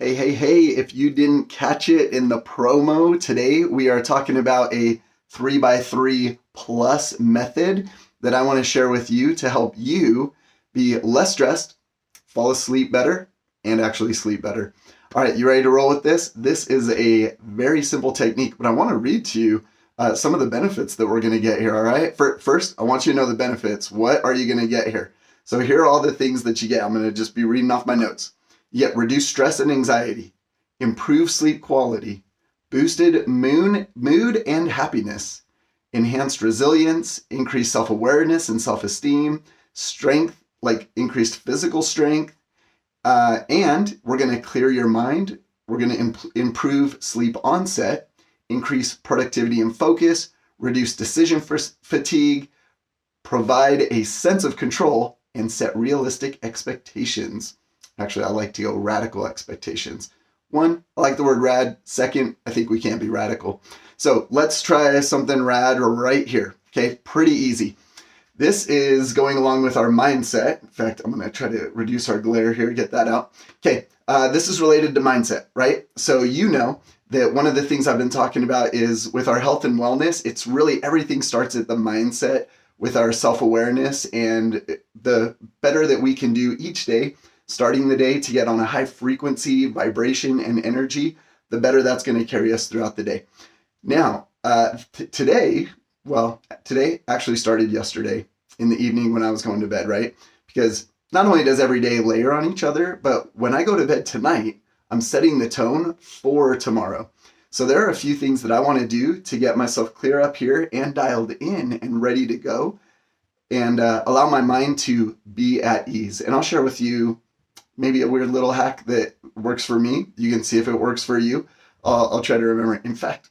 Hey, if you didn't catch it in the promo today, we are talking about a 3x3 plus method that I want to share with you to help you be less stressed, fall asleep better, and actually sleep better. All right, you ready to roll with this? This is a very simple technique, but I want to read to you some of the benefits that we're going to get here, all right? First, I want you to know the benefits. What are you going to get here? So here are all the things that you get. I'm going to just be reading off my notes. You get reduced stress and anxiety, improved sleep quality, boosted mood and happiness, enhanced resilience, increased self-awareness and self-esteem, strength, like increased physical strength, and we're going to clear your mind. We're going to improve sleep onset, increase productivity and focus, reduce decision fatigue, provide a sense of control, and set realistic expectations. Actually, I like to go radical expectations. One, I like the word rad. Second, I think we can't be radical. So let's try something rad right here. Okay, pretty easy. This is going along with our mindset. In fact, I'm going to try to reduce our glare here, get that out. Okay, this is related to mindset, right? So you know that one of the things I've been talking about is with our health and wellness, it's really everything starts at the mindset with our self-awareness, and the better that we can do each day, starting the day to get on a high frequency, vibration, and energy, the better that's going to carry us throughout the day. Now, today actually started yesterday in the evening when I was going to bed, right? Because not only does every day layer on each other, but when I go to bed tonight, I'm setting the tone for tomorrow. So there are a few things that I want to do to get myself clear up here and dialed in and ready to go and allow my mind to be at ease. And I'll share with you maybe a weird little hack that works for me. You can see if it works for you. I'll try to remember. In fact,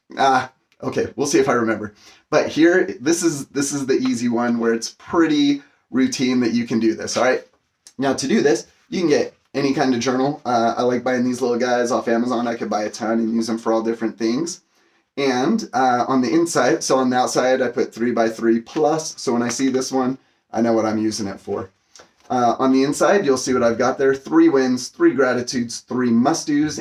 okay, we'll see if I remember. But here, this is the easy one where it's pretty routine that you can do this. All right. Now to do this, you can get any kind of journal. I like buying these little guys off Amazon. I could buy a ton and use them for all different things. And on the inside, so on the outside, I put 3x3 plus. So when I see this one, I know what I'm using it for. On the inside, you'll see what I've got there. 3 wins, 3 gratitudes, 3 must-dos,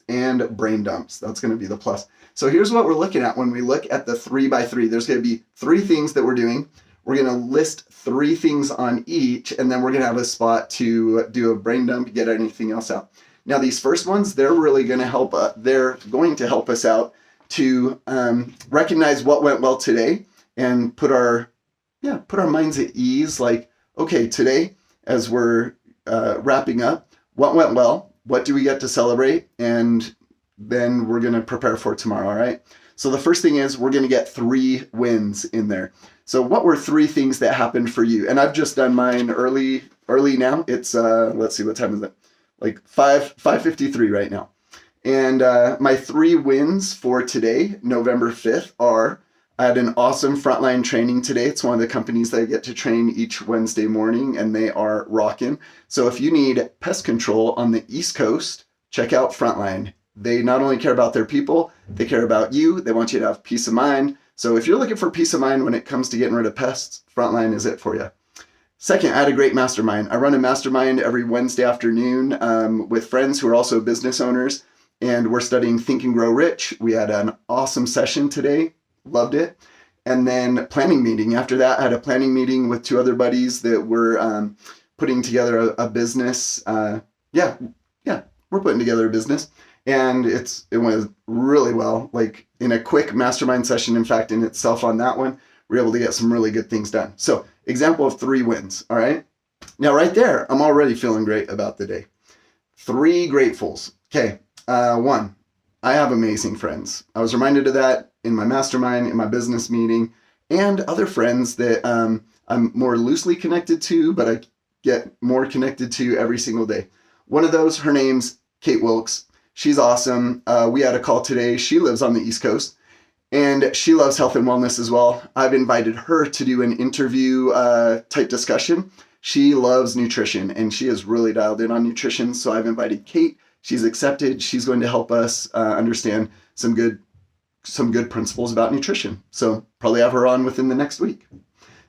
and brain dumps. That's going to be the plus. So here's what we're looking at when we look at the 3x3. There's going to be 3 things that we're doing. We're going to list 3 things on each, and then we're going to have a spot to do a brain dump, get anything else out. Now, these first ones, they're really going to help. They're going to help us out to recognize what went well today and put our minds at ease. Like, okay, today, as we're wrapping up, what went well? What do we get to celebrate? And then we're going to prepare for tomorrow, all right? So the first thing is we're going to get 3 wins in there. So what were 3 things that happened for you? And I've just done mine early now. It's, let's see, what time is it? Like 5:53 right now. And my 3 wins for today, November 5th, are I had an awesome frontline training today. It's one of the companies that I get to train each Wednesday morning, and they are rocking. So if you need pest control on the East Coast, check out Frontline. They not only care about their people, they care about you. They want you to have peace of mind. So if you're looking for peace of mind when it comes to getting rid of pests, Frontline is it for you. Second, I had a great mastermind. I run a mastermind every Wednesday afternoon with friends who are also business owners, and we're studying Think and Grow Rich. We had an awesome session today. Loved it. And then planning meeting. After that, I had a planning meeting with 2 other buddies that were putting together a business. We're putting together a business. And it went really well, like in a quick mastermind session. In fact, in itself on that one, we're able to get some really good things done. So example of 3 wins. All right. Now right there, I'm already feeling great about the day. 3 gratefuls. Okay. 1, I have amazing friends. I was reminded of that in my mastermind, in my business meeting, and other friends that I'm more loosely connected to, but I get more connected to every single day. One of those, her name's Kate Wilkes. She's awesome. We had a call today. She lives on the East Coast, and she loves health and wellness as well. I've invited her to do an interview type discussion. She loves nutrition, and she is really dialed in on nutrition. So I've invited Kate. She's accepted. She's going to help us understand some good principles about nutrition. So probably have her on within the next week.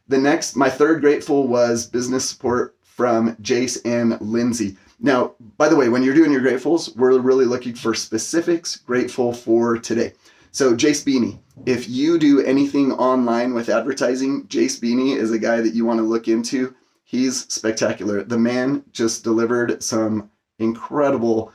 My 3rd grateful was business support from Jace and Lindsay. Now, by the way, when you're doing your gratefuls, we're really looking for specifics, grateful for today. So Jace Beanie, if you do anything online with advertising, Jace Beanie is a guy that you want to look into. He's spectacular. The man just delivered some incredible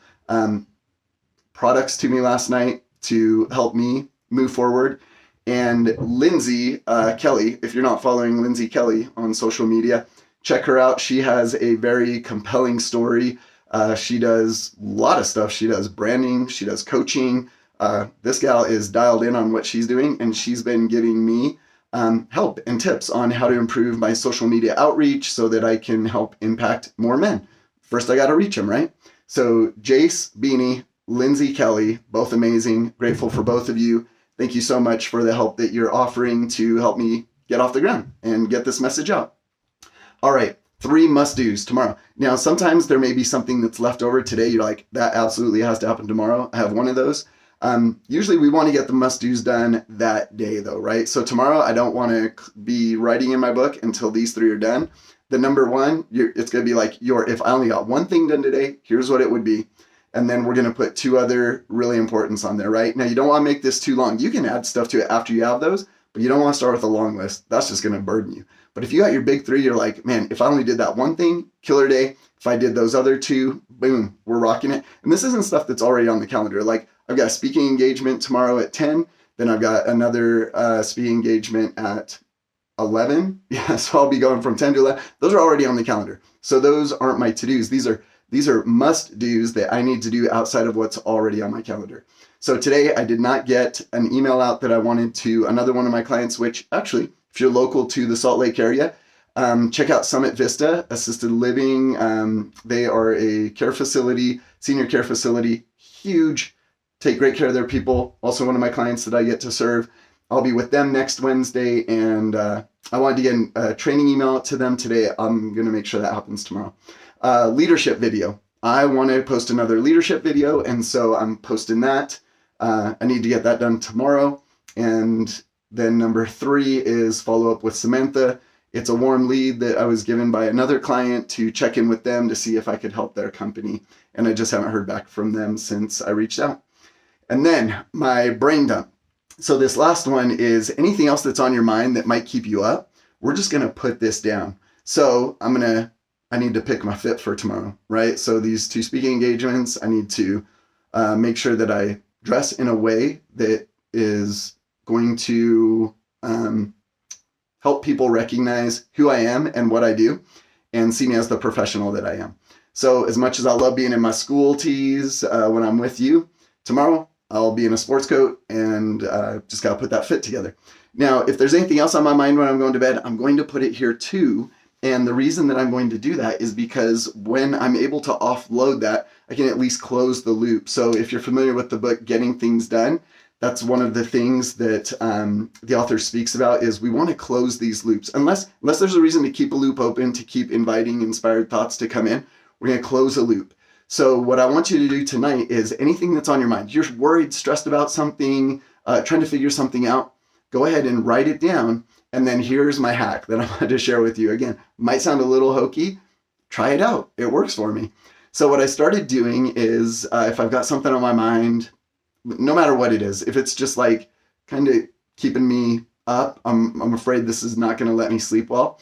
products to me last night to help me move forward. And Lindsay Kelly, if you're not following Lindsay Kelly on social media, check her out. She has a very compelling story. She does a lot of stuff. She does branding. She does coaching. This gal is dialed in on what she's doing, and she's been giving me help and tips on how to improve my social media outreach so that I can help impact more men. First, I got to reach them, right? So Jace Beanie, Lindsay Kelly, both amazing. Grateful for both of you. Thank you so much for the help that you're offering to help me get off the ground and get this message out. All right, 3 must-dos tomorrow. Now, sometimes there may be something that's left over today. You're like, that absolutely has to happen tomorrow. I have one of those. Usually we want to get the must-dos done that day though, right? So tomorrow I don't want to be writing in my book until these 3 are done. The number 1, it's going to be like if I only got one thing done today, here's what it would be. And then we're going to put 2 other really importance on there, right? Now, you don't want to make this too long. You can add stuff to it after you have those, but you don't want to start with a long list. That's just going to burden you. But if you got your big 3, you're like, man, if I only did that one thing, killer day. If I did those other 2, boom, we're rocking it. And this isn't stuff that's already on the calendar. Like, I've got a speaking engagement tomorrow at 10. Then I've got another speaking engagement at 11. Yeah, so I'll be going from 10 to 11. Those are already on the calendar. So those aren't my to-dos. These are must-dos that I need to do outside of what's already on my calendar. So today I did not get an email out that I wanted to another one of my clients, which actually, if you're local to the Salt Lake area, check out Summit Vista Assisted Living. They are a care facility, senior care facility, huge, take great care of their people. Also one of my clients that I get to serve. I'll be with them next Wednesday, and I wanted to get a training email out to them today. I'm going to make sure that happens tomorrow. Leadership video. I want to post another leadership video, and so I'm posting that. I need to get that done tomorrow. And then number 3 is follow up with Samantha. It's a warm lead that I was given by another client to check in with them to see if I could help their company. And I just haven't heard back from them since I reached out. And then my brain dump. So this last one is anything else that's on your mind that might keep you up. We're just going to put this down. So I need to pick my fit for tomorrow, right? So these 2 speaking engagements, I need to make sure that I dress in a way that is going to help people recognize who I am and what I do and see me as the professional that I am. So as much as I love being in my school tees when I'm with you, tomorrow I'll be in a sports coat and just got to put that fit together. Now, if there's anything else on my mind when I'm going to bed, I'm going to put it here too. And the reason that I'm going to do that is because when I'm able to offload that, I can at least close the loop. So if you're familiar with the book, Getting Things Done, that's one of the things that the author speaks about is we want to close these loops. Unless there's a reason to keep a loop open, to keep inviting inspired thoughts to come in, we're going to close a loop. So what I want you to do tonight is anything that's on your mind, you're worried, stressed about something, trying to figure something out, go ahead and write it down. And then here's my hack that I wanted to share with you. Again, might sound a little hokey. Try it out. It works for me. So what I started doing is if I've got something on my mind, no matter what it is, if it's just like kind of keeping me up, I'm afraid this is not going to let me sleep well,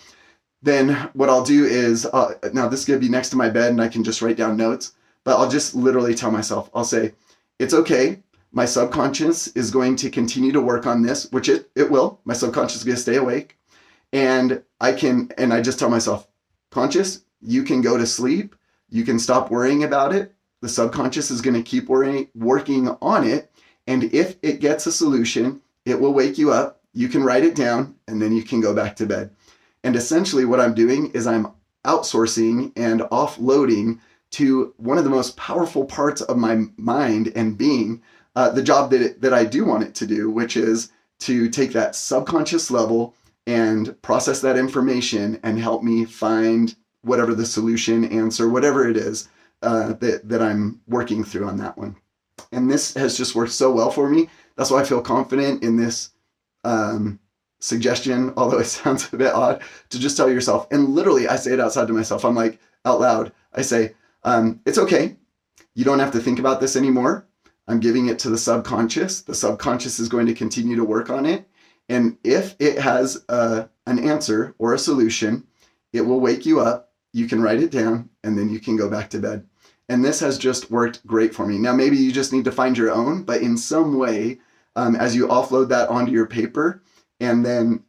then what I'll do is, now this is going to be next to my bed and I can just write down notes, but I'll just literally tell myself, I'll say, it's okay. My subconscious is going to continue to work on this, which it will. My subconscious is going to stay awake. And I just tell myself, conscious, you can go to sleep. You can stop worrying about it. The subconscious is going to keep working on it. And if it gets a solution, it will wake you up. You can write it down and then you can go back to bed. And essentially what I'm doing is I'm outsourcing and offloading to one of the most powerful parts of my mind and being, the job that I do want it to do, which is to take that subconscious level and process that information and help me find whatever the solution, answer, whatever it is that I'm working through on that one. And this has just worked so well for me. That's why I feel confident in this suggestion, although it sounds a bit odd, to just tell yourself, and literally I say it outside to myself, I'm like out loud, I say, It's okay. You don't have to think about this anymore. I'm giving it to the subconscious. The subconscious is going to continue to work on it. And if it has an answer or a solution, it will wake you up. You can write it down, and then you can go back to bed. And this has just worked great for me. Now, maybe you just need to find your own, but in some way, as you offload that onto your paper and then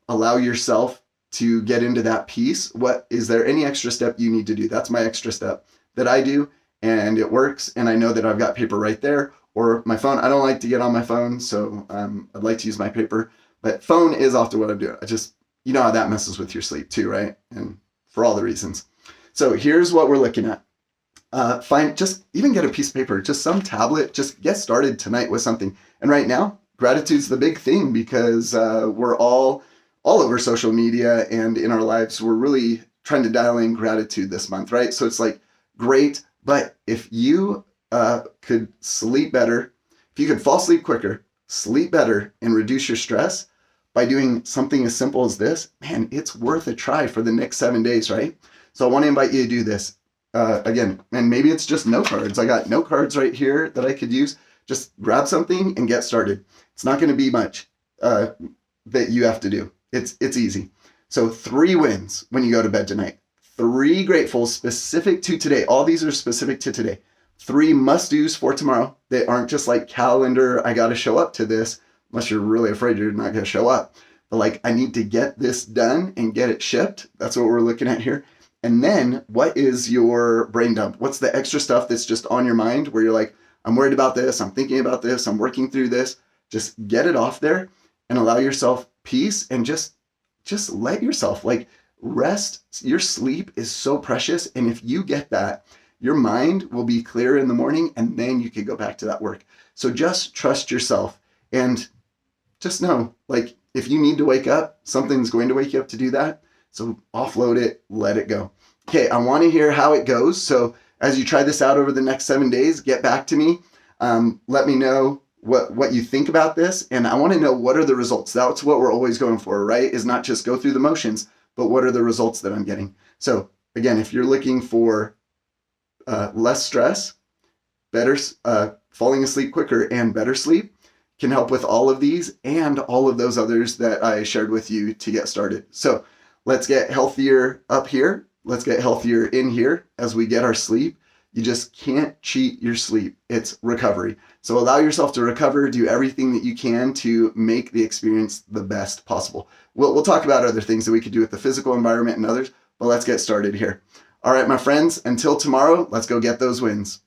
allow yourself to get into that piece, is there any extra step you need to do? That's my extra step that I do, and it works. And I know that I've got paper right there, or my phone. I don't like to get on my phone, so I'd like to use my paper, but phone is often what I'm doing. You know how that messes with your sleep too, right? And for all the reasons. So here's what we're looking at. Just even get a piece of paper, just some tablet, just get started tonight with something. And right now, gratitude's the big thing because we're all over social media and in our lives, we're really trying to dial in gratitude this month, right? So it's like, great, but if you could sleep better, if you could fall asleep quicker, sleep better, and reduce your stress by doing something as simple as this, man, it's worth a try for the next 7 days, right? So I want to invite you to do this. Again, and maybe it's just note cards. I got note cards right here that I could use. Just grab something and get started. It's not going to be much that you have to do. It's easy. So 3 wins when you go to bed tonight. 3 gratefuls specific to today. All these are specific to today. 3 must-dos for tomorrow. They aren't just like calendar, I got to show up to this, unless you're really afraid you're not going to show up. But like, I need to get this done and get it shipped. That's what we're looking at here. And then what is your brain dump? What's the extra stuff that's just on your mind where you're like, I'm worried about this, I'm thinking about this, I'm working through this. Just get it off there and allow yourself peace and just let yourself like rest. Your sleep is so precious. And if you get that, your mind will be clear in the morning and then you can go back to that work. So just trust yourself and just know, like, if you need to wake up, something's going to wake you up to do that. So offload it, let it go. Okay, I want to hear how it goes. So as you try this out over the next 7 days, get back to me. Let me know what you think about this. And I want to know, what are the results? That's what we're always going for, right? Is not just go through the motions, but what are the results that I'm getting? So again, if you're looking for less stress, better falling asleep quicker, and better sleep, can help with all of these and all of those others that I shared with you to get started. So let's get healthier up here. Let's get healthier in here as we get our sleep. You just can't cheat your sleep. It's recovery. So allow yourself to recover, do everything that you can to make the experience the best possible. We'll talk about other things that we could do with the physical environment and others, but let's get started here. All right, my friends, until tomorrow, let's go get those wins.